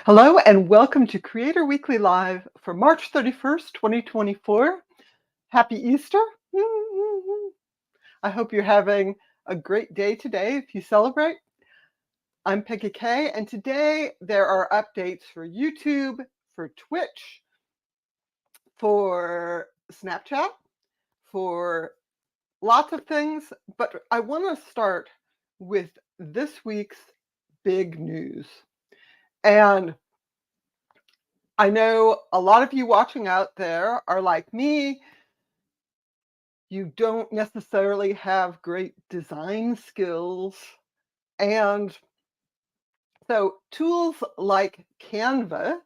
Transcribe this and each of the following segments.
Hello and welcome to Creator Weekly Live for March 31st, 2024. Happy Easter. I hope you're having a great day today if you celebrate. I'm Peggy Kay, and today there are updates for YouTube, for Twitch, for Snapchat, for lots of things, but I want to start with this week's big news. And I know a lot of you watching out there are like me. You don't necessarily have great design skills. And so tools like Canva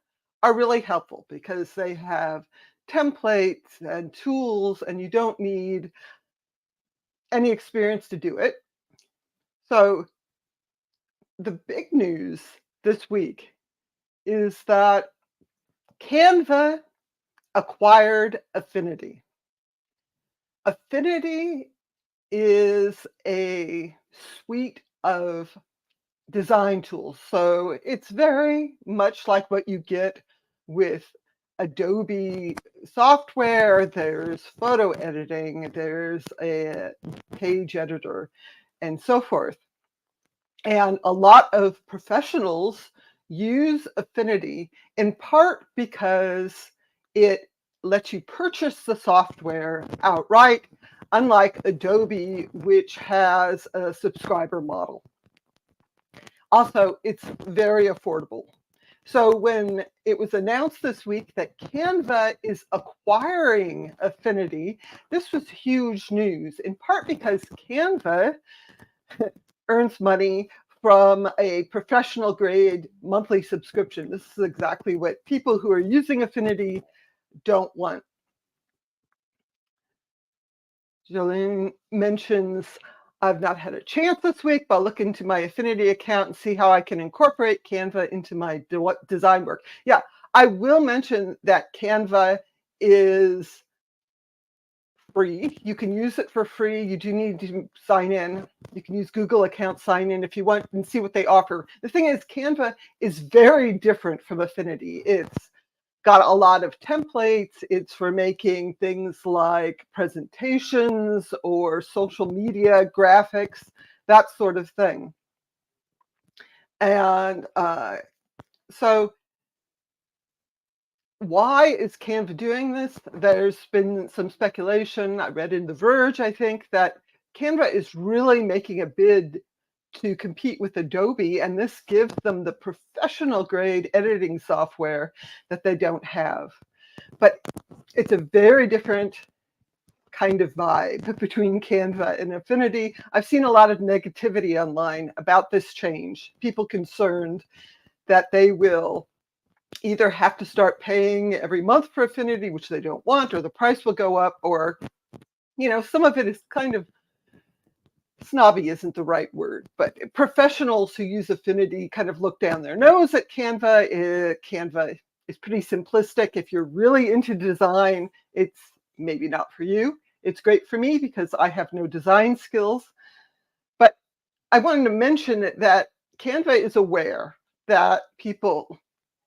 are really helpful because they have templates and tools, and you don't need any experience to do it. So the big news this week is that Canva acquired Affinity. Affinity is a suite of design tools. So it's very much like what you get with Adobe software. There's photo editing, there's a page editor, and so forth. And a lot of professionals use Affinity in part because it lets you purchase the software outright, unlike Adobe, which has a subscriber model. Also, it's very affordable. So when it was announced this week that Canva is acquiring Affinity, this was huge news, in part because Canva earns money from a professional grade monthly subscription. This is exactly what people who are using Affinity don't want. Jolene mentions, I've not had a chance this week, but I'll look into my Affinity account and see how I can incorporate Canva into my design work. Yeah, I will mention that Canva is free. You can use it for free. You do need to sign in. You can use Google account sign in if you want and see what they offer. The thing is, Canva is very different from Affinity. It's got a lot of templates. It's for making things like presentations or social media graphics, that sort of thing. And so why is Canva doing this? There's been some speculation. I read in The Verge, I think, that Canva is really making a bid to compete with Adobe, and this gives them the professional grade editing software that they don't have. But it's a very different kind of vibe between Canva and Affinity. I've seen a lot of negativity online about this change, people concerned that they will either have to start paying every month for Affinity, which they don't want, or the price will go up, or, some of it is kind of snobby isn't the right word, but professionals who use Affinity kind of look down their nose at Canva. Canva is pretty simplistic. If you're really into design, it's maybe not for you. It's great for me because I have no design skills. But I wanted to mention that Canva is aware that people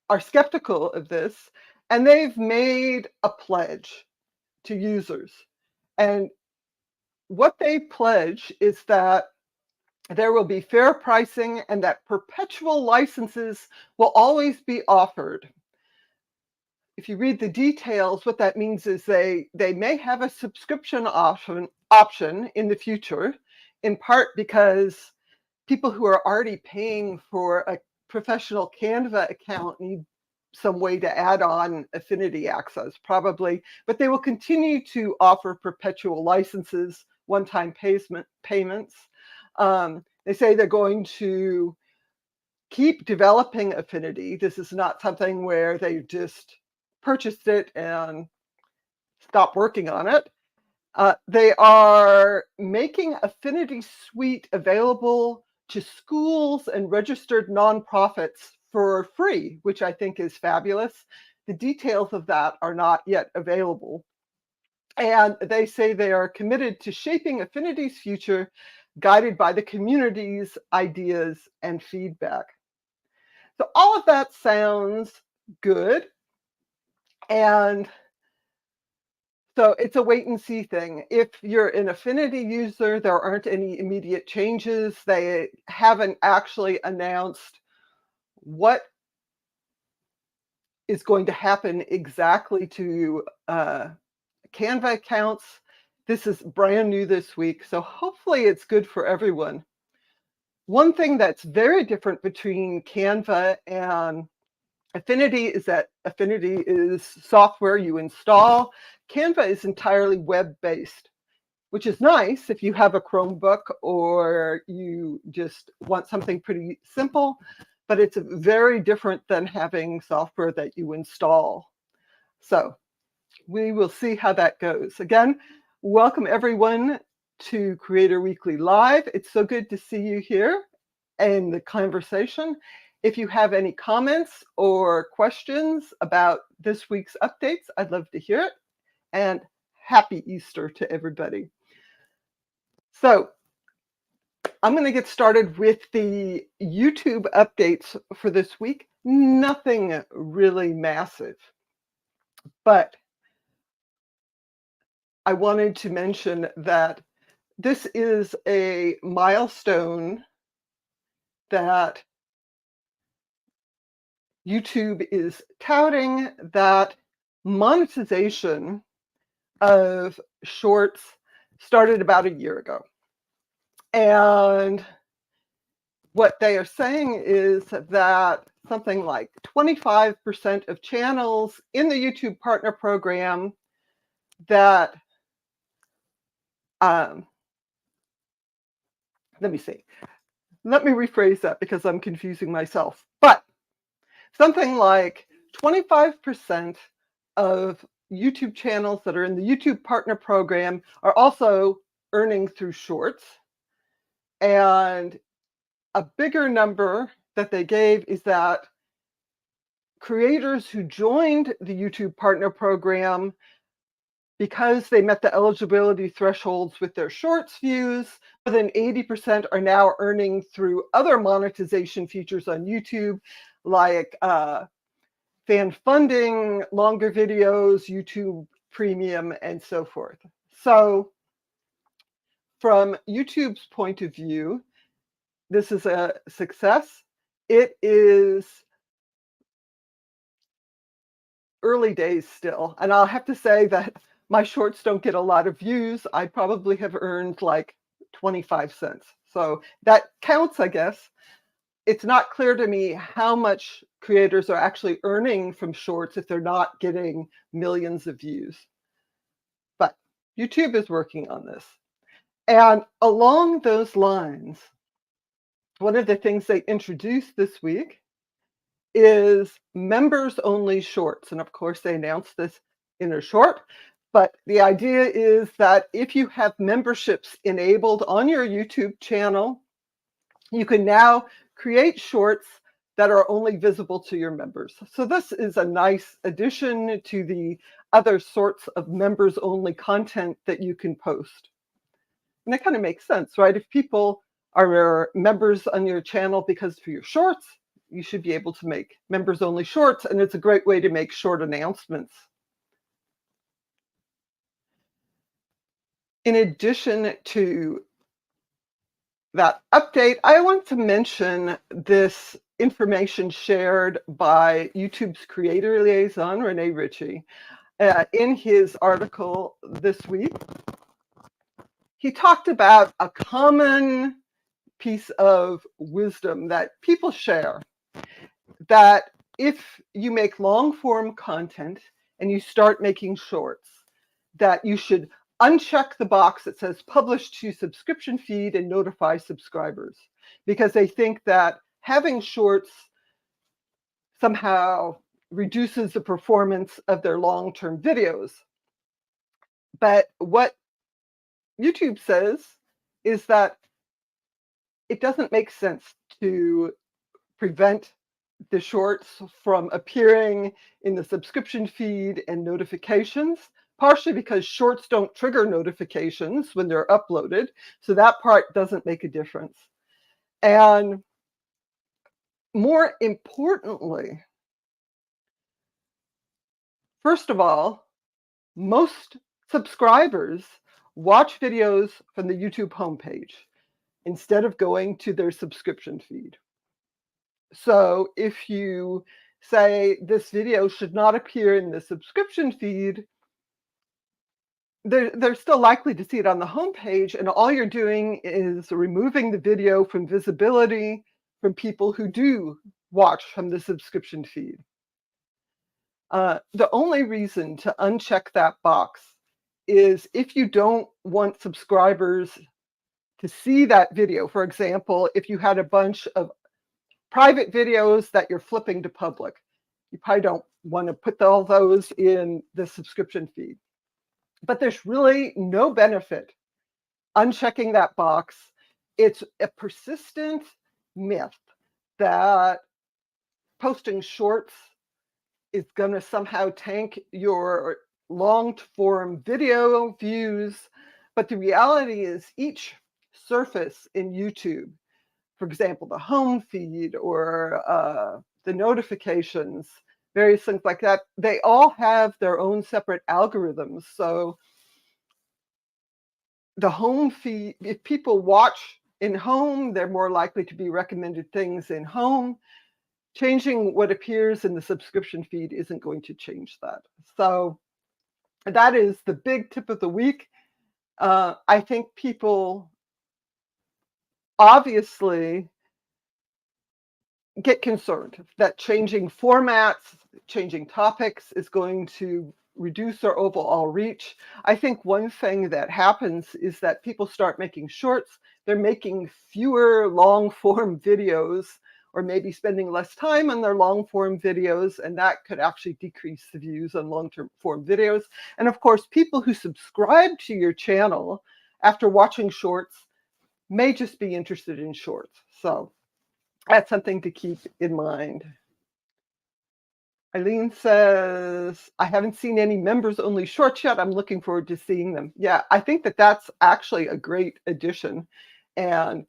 are skeptical of this, and they've made a pledge to users. And what they pledge is that there will be fair pricing and that perpetual licenses will always be offered. If you read the details, what that means is they may have a subscription option in the future, in part because people who are already paying for a professional Canva account need some way to add on Affinity access, probably, but they will continue to offer perpetual licenses, one-time payments. They say they're going to keep developing Affinity. This is not something where they just purchased it and stopped working on it. They are making Affinity Suite available to schools and registered nonprofits for free, which I think is fabulous. The details of that are not yet available. And they say they are committed to shaping Affinity's future, guided by the community's ideas and feedback. So all of that sounds good. And so it's a wait and see thing. If you're an Affinity user, there aren't any immediate changes. They haven't actually announced what is going to happen exactly to Canva accounts. This is brand new this week, so hopefully it's good for everyone. One thing that's very different between Canva and Affinity is that Affinity is software you install. Canva is entirely web-based, which is nice if you have a Chromebook or you just want something pretty simple, but it's very different than having software that you install. So we will see how that goes. Again, welcome everyone to Creator Weekly Live. It's so good to see you here in the conversation. If you have any comments or questions about this week's updates, I'd love to hear it. And happy Easter to everybody. So I'm going to get started with the YouTube updates for this week. Nothing really massive, but I wanted to mention that this is a milestone that YouTube is touting, that monetization of shorts started about a year ago. And what they are saying is that something like 25% of channels in the YouTube Partner Program that, let me see, let me rephrase that because I'm confusing myself. But something like 25% of YouTube channels that are in the YouTube Partner Program are also earning through shorts. And a bigger number that they gave is that creators who joined the YouTube Partner Program, because they met the eligibility thresholds with their shorts views, more than 80% are now earning through other monetization features on YouTube, like fan funding, longer videos, YouTube Premium, and so forth. So from YouTube's point of view, this is a success. It is early days still. And I'll have to say that my shorts don't get a lot of views. I probably have earned like 25 cents. So that counts, I guess. It's not clear to me how much creators are actually earning from shorts if they're not getting millions of views. But YouTube is working on this. And along those lines, one of the things they introduced this week is members only shorts. And of course, they announced this in a short. But the idea is that if you have memberships enabled on your YouTube channel, you can now create shorts that are only visible to your members. So this is a nice addition to the other sorts of members only content that you can post. And that kind of makes sense, right? If people are members on your channel because for your shorts, you should be able to make members only shorts, and it's a great way to make short announcements. In addition to that update, I want to mention this information shared by YouTube's creator liaison, Rene Ritchie. In his article this week, he talked about a common piece of wisdom that people share, that if you make long form content and you start making shorts, that you should uncheck the box that says publish to subscription feed and notify subscribers, because they think that having shorts somehow reduces the performance of their long-term videos. But what YouTube says is that it doesn't make sense to prevent the shorts from appearing in the subscription feed and notifications, partially because shorts don't trigger notifications when they're uploaded. So that part doesn't make a difference. And more importantly, first of all, most subscribers watch videos from the YouTube homepage instead of going to their subscription feed. So if you say this video should not appear in the subscription feed, they're still likely to see it on the homepage, and all you're doing is removing the video from visibility from people who do watch from the subscription feed. The only reason to uncheck that box is if you don't want subscribers to see that video. For example, if you had a bunch of private videos that you're flipping to public, you probably don't want to put all those in the subscription feed. But there's really no benefit unchecking that box. It's a persistent myth that posting shorts is going to somehow tank your long-form video views. But the reality is each surface in YouTube, for example, the home feed or the notifications, various things like that, they all have their own separate algorithms. So the home feed, if people watch in home, they're more likely to be recommended things in home. Changing what appears in the subscription feed isn't going to change that. So that is the big tip of the week. I think people obviously get concerned that changing formats, changing topics is going to reduce our overall reach. I think one thing that happens is that people start making shorts. They're making fewer long form videos, or maybe spending less time on their long form videos, and that could actually decrease the views on long term form videos. And of course, people who subscribe to your channel after watching shorts may just be interested in shorts. So that's something to keep in mind. Eileen says, I haven't seen any members only shorts yet. I'm looking forward to seeing them. Yeah, I think that that's actually a great addition. And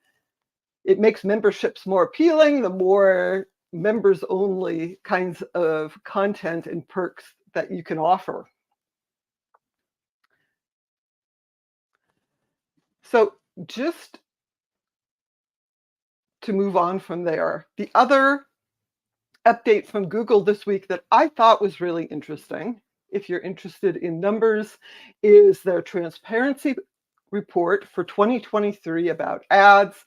it makes memberships more appealing, the more members only kinds of content and perks that you can offer. So just to move on from there, the other update from Google this week that I thought was really interesting, if you're interested in numbers, is their transparency report for 2023 about ads.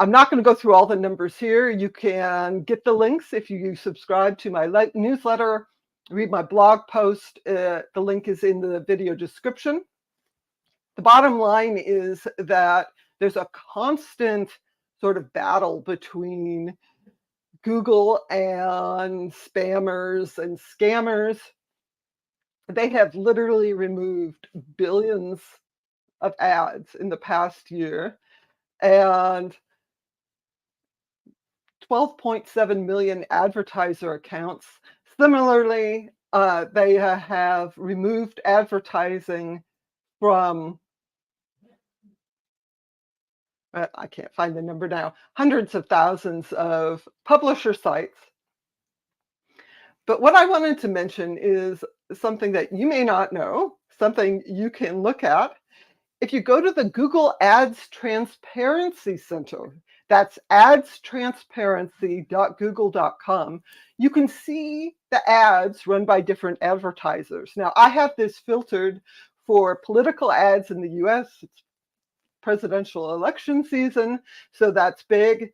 I'm not going to go through all the numbers here. You can get the links if you subscribe to my newsletter, read my blog post. The link is in the video description. The bottom line is that there's a constant sort of battle between Google and spammers and scammers. They have literally removed billions of ads in the past year, and 12.7 million advertiser accounts. Similarly, they have removed advertising from, I can't find the number now, hundreds of thousands of publisher sites. But what I wanted to mention is something that you may not know, something you can look at. If you go to the Google Ads Transparency Center, that's adstransparency.google.com, you can see the ads run by different advertisers. Now, I have this filtered for political ads in the US. It's presidential election season, so that's big.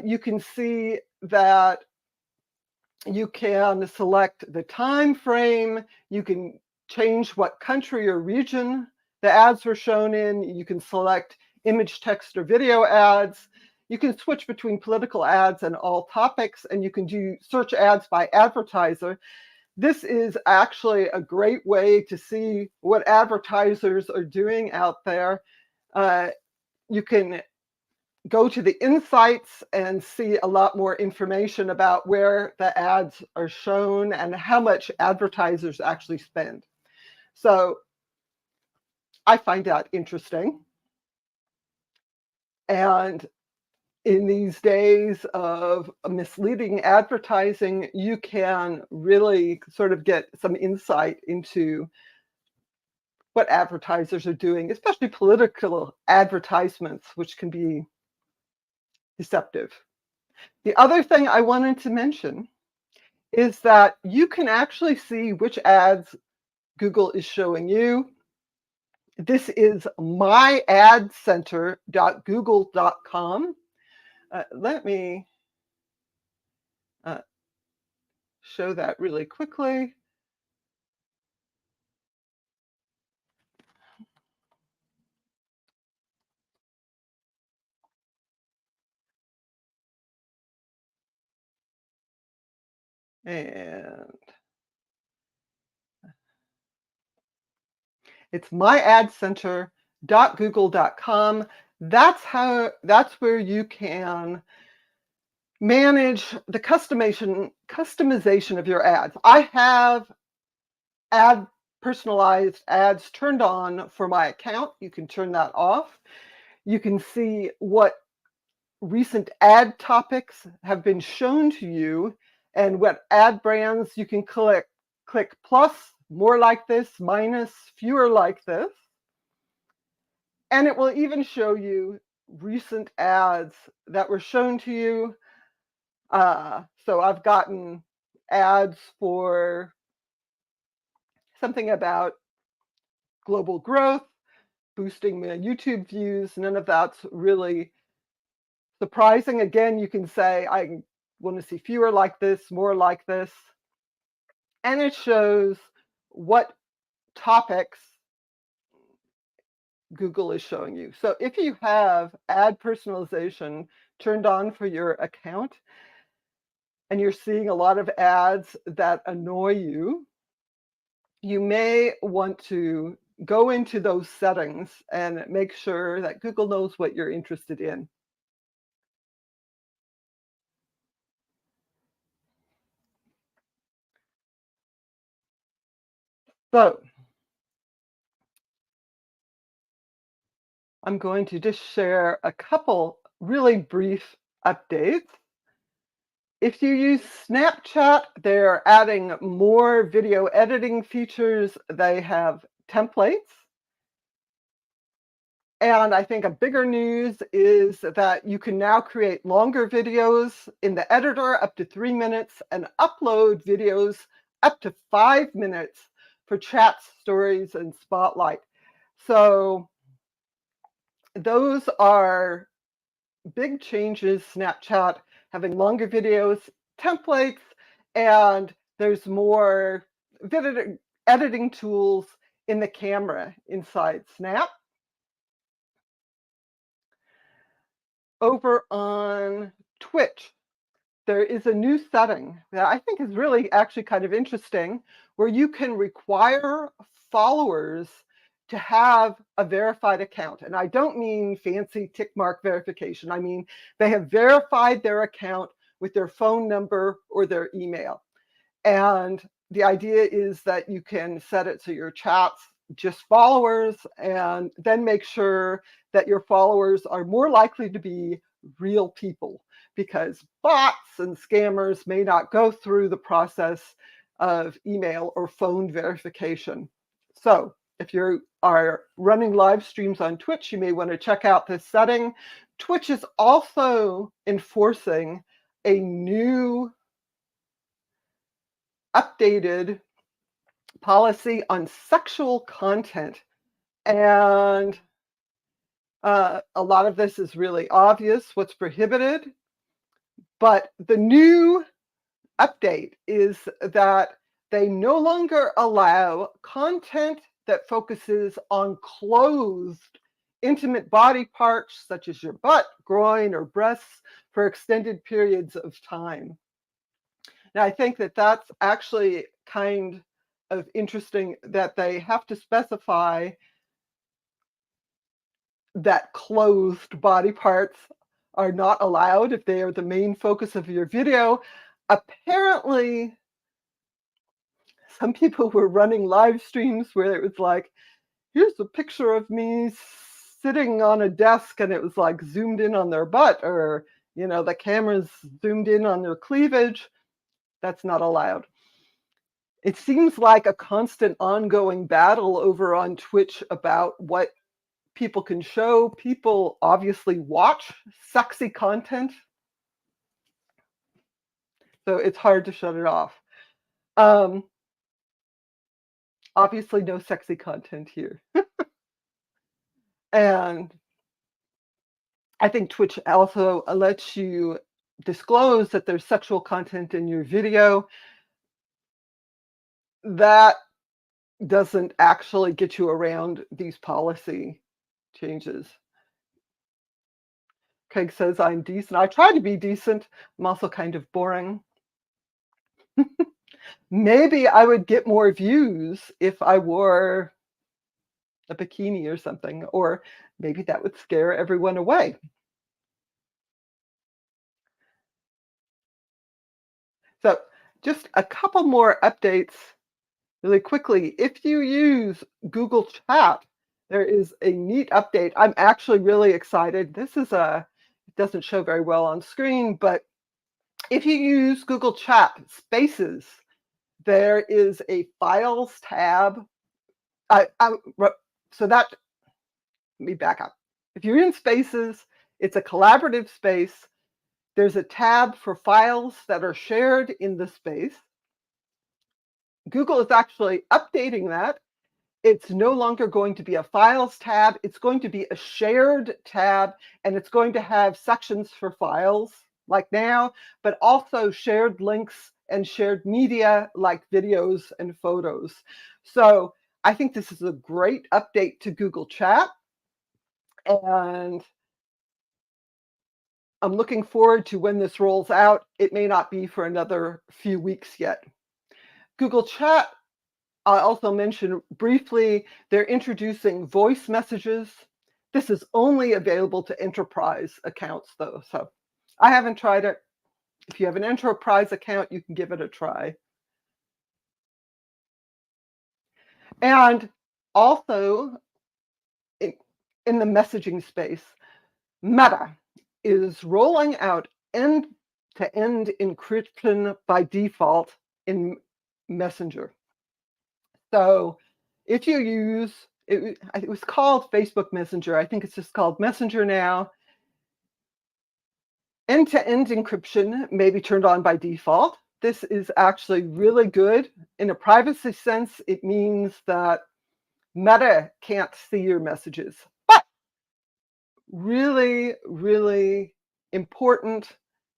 You can see that you can select the time frame. You can change what country or region the ads were shown in. You can select image, text, or video ads. You can switch between political ads and all topics, and you can do search ads by advertiser. This is actually a great way to see what advertisers are doing out there. You can go to the insights and see a lot more information about where the ads are shown and how much advertisers actually spend. So I find that interesting. And in these days of misleading advertising, you can really sort of get some insight into what advertisers are doing, especially political advertisements, which can be deceptive. The other thing I wanted to mention is that you can actually see which ads Google is showing you. This is myadcenter.google.com. Let me uh, show that really quickly. And it's myadcenter.google.com. That's where you can manage the customization of your ads. I have personalized ads turned on for my account. You can turn that off. You can see what recent ad topics have been shown to you and what ad brands you can click plus, more like this, minus, fewer like this. And it will even show you recent ads that were shown to you. So I've gotten ads for something about global growth, boosting my YouTube views. None of that's really surprising. Again, you can say, I want to see fewer like this, more like this. And it shows what topics Google is showing you. So if you have ad personalization turned on for your account and you're seeing a lot of ads that annoy you, you may want to go into those settings and make sure that Google knows what you're interested in. So I'm going to just share a couple really brief updates. If you use Snapchat, they're adding more video editing features. They have templates. And I think a bigger news is that you can now create longer videos in the editor up to 3 minutes and upload videos up to 5 minutes for chats, stories, and spotlight. So those are big changes. Snapchat having longer videos, templates, and there's more video editing tools in the camera inside Snap. Over on Twitch, there is a new setting that I think is really actually kind of interesting, where you can require followers to have a verified account. And I don't mean fancy tick mark verification. I mean, they have verified their account with their phone number or their email. And the idea is that you can set it so your chats just followers, and then make sure that your followers are more likely to be real people, because bots and scammers may not go through the process of email or phone verification. So if you are running live streams on Twitch, you may want to check out this setting. Twitch is also enforcing a new updated policy on sexual content. And a lot of this is really obvious, what's prohibited. But the new update is that they no longer allow content that focuses on clothed, intimate body parts, such as your butt, groin, or breasts, for extended periods of time. Now, I think that that's actually kind of interesting, that they have to specify that clothed body parts are not allowed if they are the main focus of your video. Apparently, some people were running live streams where it was like, here's a picture of me sitting on a desk, and it was like zoomed in on their butt, or the camera's zoomed in on their cleavage. That's not allowed. It seems like a constant ongoing battle over on Twitch about what people can show. People obviously watch sexy content, so it's hard to shut it off. Obviously no sexy content here. And I think Twitch also lets you disclose that there's sexual content in your video. That doesn't actually get you around these policy changes. Craig says, I'm decent. I try to be decent. I'm also kind of boring. Maybe I would get more views if I wore a bikini or something, or maybe that would scare everyone away. So just a couple more updates really quickly. If you use Google Chat, there is a neat update. I'm actually really excited. This is it doesn't show very well on screen, but if you use Google Chat Spaces, there is a Files tab. So that, let me back up. If you're in Spaces, it's a collaborative space. There's a tab for files that are shared in the space. Google is actually updating that. It's no longer going to be a files tab. It's going to be a shared tab, and it's going to have sections for files like now, but also shared links and shared media like videos and photos. So I think this is a great update to Google Chat, and I'm looking forward to when this rolls out. It may not be for another few weeks yet. Google Chat, I also mentioned briefly, they're introducing voice messages. This is only available to enterprise accounts, though, so I haven't tried it. If you have an enterprise account, you can give it a try. And also, in the messaging space, Meta is rolling out end-to-end encryption by default in Messenger. So if you use, it was called Facebook Messenger. I think it's just called Messenger now. End-to-end encryption may be turned on by default. This is actually really good. In a privacy sense, it means that Meta can't see your messages. But really, really important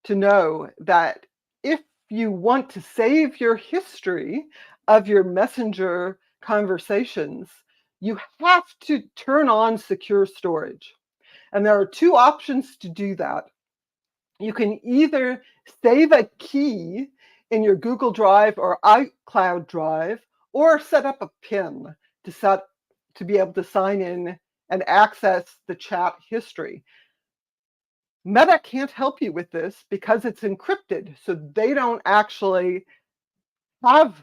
to know that if you want to save your history of your Messenger conversations, you have to turn on secure storage. And there are two options to do that. You can either save a key in your Google Drive or iCloud Drive, or set up a PIN to be able to sign in and access the chat history. Meta can't help you with this because it's encrypted, so they don't actually have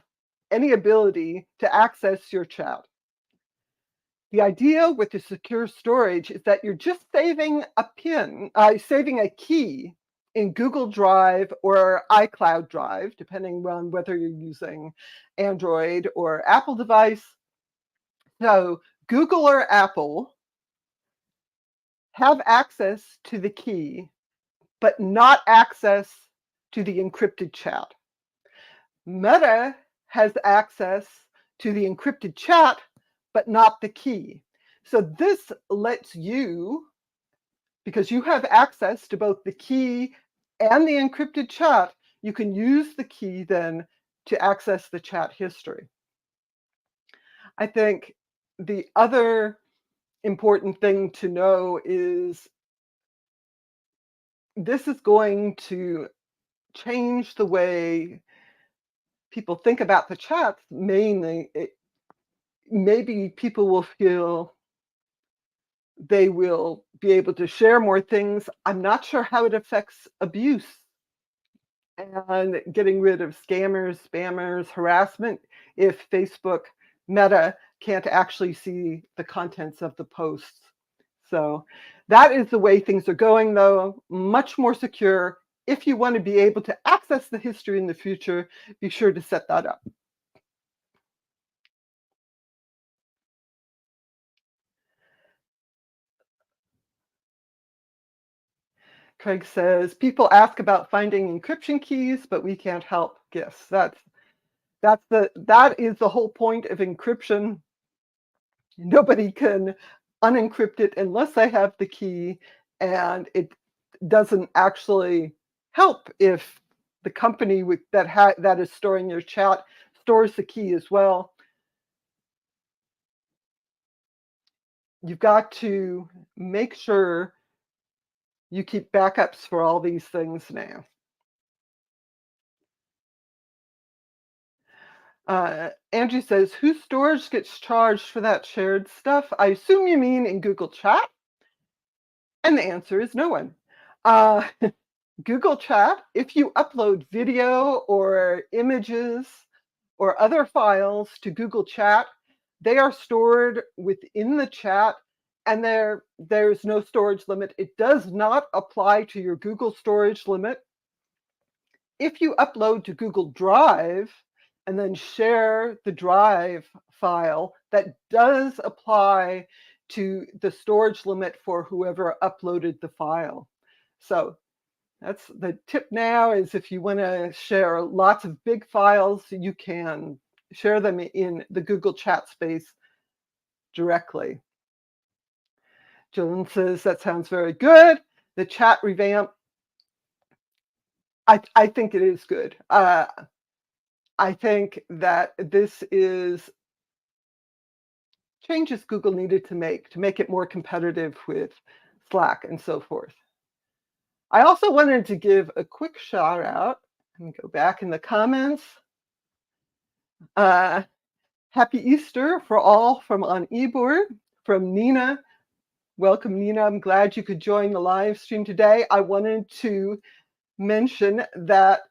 any ability to access your chat. The idea with the secure storage is that you're just saving a saving a key in Google Drive or iCloud Drive, depending on whether you're using Android or Apple device. So Google or Apple have access to the key, but not access to the encrypted chat. Meta has access to the encrypted chat, but not the key. So this lets you, because you have access to both the key and the encrypted chat, you can use the key then to access the chat history. I think the other important thing to know is this is going to change the way people think about the chats. Mainly, maybe people will feel they will be able to share more things. I'm not sure how it affects abuse and getting rid of scammers, spammers, harassment if Facebook Meta can't actually see the contents of the posts. So That is the way things are going, though, much more secure. If you want to be able to access the history in the future, be sure to set that up. Craig says, people ask about finding encryption keys, but we can't help. Yes, that is the whole point of encryption. Nobody can unencrypt it unless they have the key, and it doesn't actually help if the company that is storing your chat stores the key as well. You've got to make sure you keep backups for all these things now. Andrew says, whose storage gets charged for that shared stuff? I assume you mean in Google Chat. And the answer is no one. Google Chat, if you upload video or images or other files to Google Chat, they are stored within the chat, and there's no storage limit. It does not apply to your Google storage limit. If you upload to Google Drive and then share the Drive file, that does apply to the storage limit for whoever uploaded the file. So that's the tip now, is if you want to share lots of big files, you can share them in the Google Chat space directly. Jillian says, that sounds very good. The chat revamp, I think it is good. I think that this is changes Google needed to make it more competitive with Slack and so forth. I also wanted to give a quick shout out. Let me go back in the comments. Happy Easter for all from OnEBoard, from Nina. Welcome, Nina. I'm glad you could join the live stream today. I wanted to mention that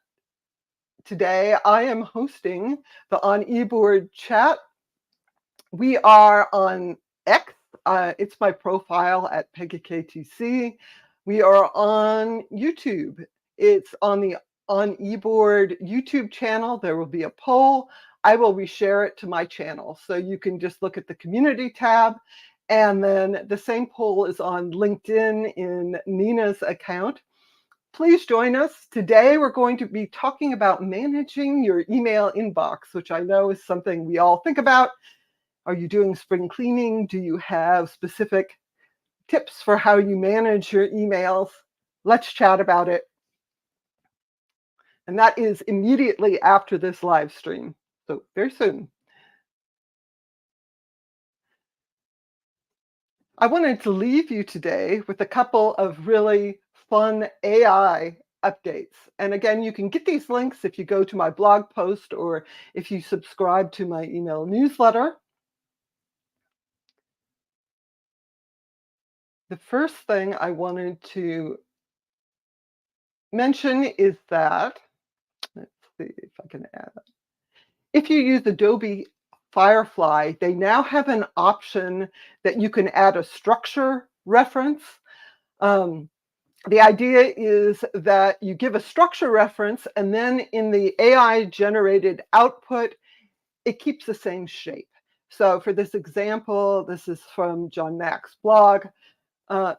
today I am hosting the OnEBoardChat. We are on X. It's my profile at PeggyKTC. We are on YouTube. It's on the OnEBoard YouTube channel. There will be a poll. I will reshare it to my channel. So you can just look at the community tab. And then the same poll is on LinkedIn in Nina's account. Please join us. Today, we're going to be talking about managing your email inbox, which I know is something we all think about. Are you doing spring cleaning? Do you have specific tips for how you manage your emails? Let's chat about it. And that is immediately after this live stream, so very soon. I wanted to leave you today with a couple of really fun AI updates. And again, you can get these links if you go to my blog post or if you subscribe to my email newsletter. The first thing I wanted to mention is that, let's see if I can add that. If you use Adobe Firefly, they now have an option that you can add a structure reference. The idea is that you give a structure reference, and then in the AI-generated output, it keeps the same shape. So for this example, this is from John Mack's blog. The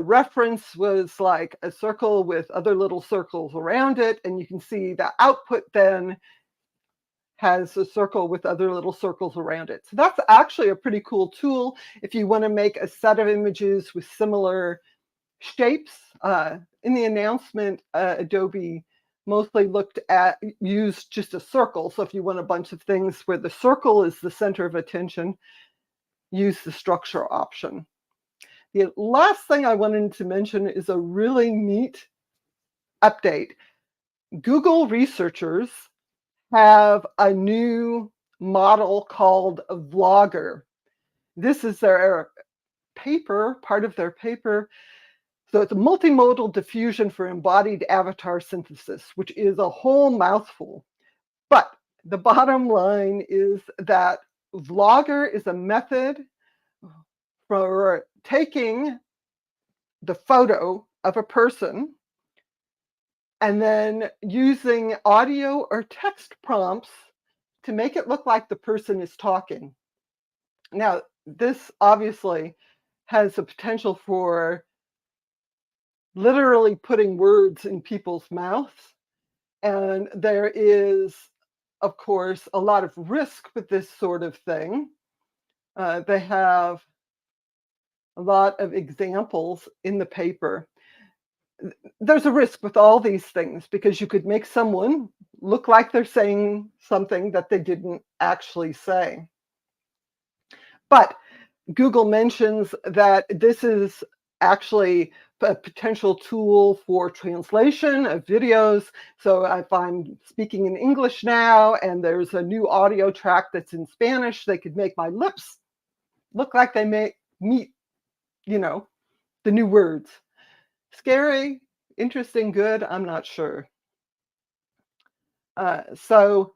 reference was like a circle with other little circles around it, and you can see the output then has a circle with other little circles around it. So that's actually a pretty cool tool if you want to make a set of images with similar shapes. In the announcement, Adobe mostly used just a circle. So if you want a bunch of things where the circle is the center of attention, use the structure option. The last thing I wanted to mention is a really neat update. Google researchers have a new model called a Vlogger. This is their paper, part of their paper. So it's a multimodal diffusion for embodied avatar synthesis, which is a whole mouthful. But the bottom line is that Vlogger is a method for taking the photo of a person and then using audio or text prompts to make it look like the person is talking. Now, this obviously has the potential for literally putting words in people's mouths. And there is, of course, a lot of risk with this sort of thing. They have a lot of examples in the paper. There's a risk with all these things because you could make someone look like they're saying something that they didn't actually say. But Google mentions that this is actually a potential tool for translation of videos. So if I'm speaking in English now and there's a new audio track that's in Spanish, they could make my lips look like they may meet, the new words. Scary, interesting, good, I'm not sure. So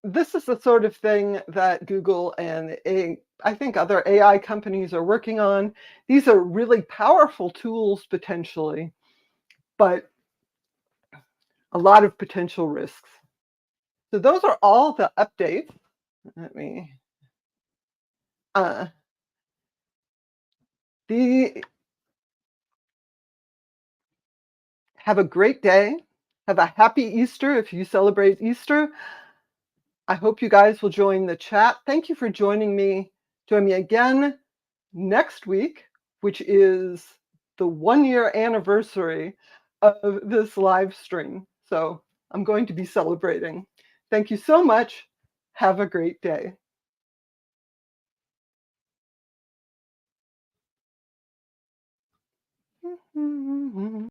this is the sort of thing that Google and I think other AI companies are working on. These are really powerful tools potentially, but a lot of potential risks. So those are all the updates. Let me, uh, the, have a great day. Have a happy Easter if you celebrate Easter. I hope you guys will join the chat. Thank you for joining me. Join me again next week, which is the 1-year anniversary of this live stream. So I'm going to be celebrating. Thank you so much. Have a great day.